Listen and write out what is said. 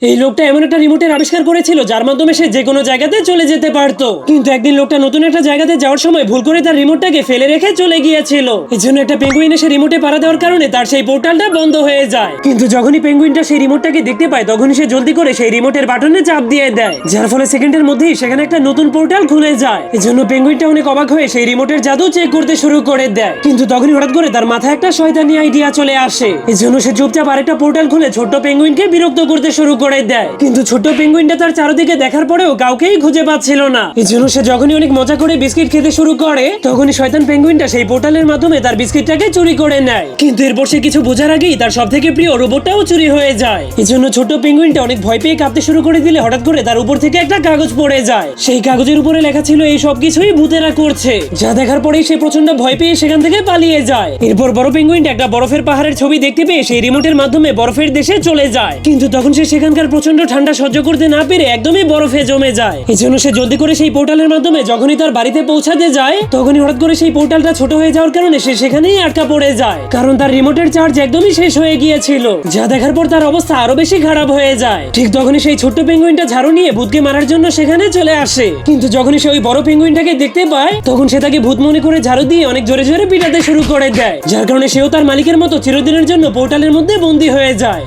এই লোকটা এমন একটা রিমোটের আবিষ্কার করেছিল যার মাধ্যমে সে যে কোনো জায়গাতে চলে যেতে পারতো। কিন্তু একদিন লোকটা নতুন একটা জায়গাতে যাওয়ার সময় ভুল করে তার রিমোটটাকে ফেলে রেখে চলে গিয়েছিল। এই জন্য একটা পেঙ্গুইন এসে রিমোটে পাড়া দেওয়ার কারণে তার সেই পোর্টালটা বন্ধ হয়ে যায়। কিন্তু যখনই পেঙ্গুইনটা সেই রিমোটটাকে দেখতে পায় তখনই সে জলদি করে সেই রিমোটের বাটনে চাপ দিয়ে দেয়, যার ফলে সেকেন্ডের মধ্যেই সেখানে একটা নতুন পোর্টাল খুলে যায়। এই জন্য পেঙ্গুইনটা অনেক অবাক হয়ে সেই রিমোটের জাদু চেক করতে শুরু করে দেয়। কিন্তু তখনই হঠাৎ করে তার মাথায় একটা শয়তানি আইডিয়া চলে আসে। এই জন্য সে চুপচাপ আরেকটা পোর্টাল খুলে ছোট্ট পেঙ্গুইনকে বিরক্ত করতে শুরু করে দেয়। কিন্তু ছোট্ট পেঙ্গুইনটা তার চারদিকে দেখার পরেও কাউকেই খুঁজে পাচ্ছিল না। এই জন্য সে যখনই অনেক মজা করে বিস্কিট খেতে শুরু করে তখনই শয়তান পেঙ্গুইনটা সেই পোর্টালের মাধ্যমে তার বিস্কিটটাকে চুরি করে নেয়। কিন্তু এরপর সে কিছু বোঝার আগেই তার সবথেকে প্রিয় রোবটটাও চুরি হয়ে যায়। এই জন্য ছোট্ট পেঙ্গুইনটা অনেক ভয় পেয়ে কাঁপতে শুরু করে দিলে হঠাৎ করে তার উপর থেকে একটা কাগজ পড়ে যায়। সেই কাগজের উপরে লেখা ছিল এই সব কিছুই ভূতেরা করছে, যা দেখার পরেই সে প্রচন্ড ভয় পেয়ে সেখান থেকে পালিয়ে যায়। এরপর বড় পেঙ্গুইনটা একটা বরফের পাহাড়ের ছবি দেখতে পেয়ে সেই রিমোটের মাধ্যমে বরফের দেশে চলে যায়। কিন্তু তখন সে সেখানকার প্রচন্ড ঠান্ডা সহ্য করতে না পেরে একদমই বরফে জমে যায়। এই জন্য সে জলদি করে সেই পোর্টালের মাধ্যমে যখনই তার বাড়িতে পৌঁছাতে যায় তখনই হঠাৎ করে সেই পোর্টালটা ছোট হয়ে যাওয়ার কারণে সে সেখানেই আটকা পড়ে যায়, কারণ তার রিমোটের চার্জ একদমই শেষ হয়ে গিয়েছিল, যা দেখার পর তার অবস্থা আরো বেশি খারাপ হয়ে যায়। ঠিক তখনই সেই ছোট্ট পেঙ্গুইনটা ঝাড়ু নিয়ে ভূতকে মারার জন্য সেখানে চলে আসে। কিন্তু যখনই সে ওই বড় পেঙ্গুইনটাকে দেখতে পায় তখন সে তাকে ভূত মনে করে ঝাড়ু দিয়ে অনেক জোরে জোরে পিটাতে শুরু করে দেয়, যার কারণে সেও তার মালিকের মতো চিরদিনের জন্য পোর্টালের মধ্যে বন্দী হয়ে যায়।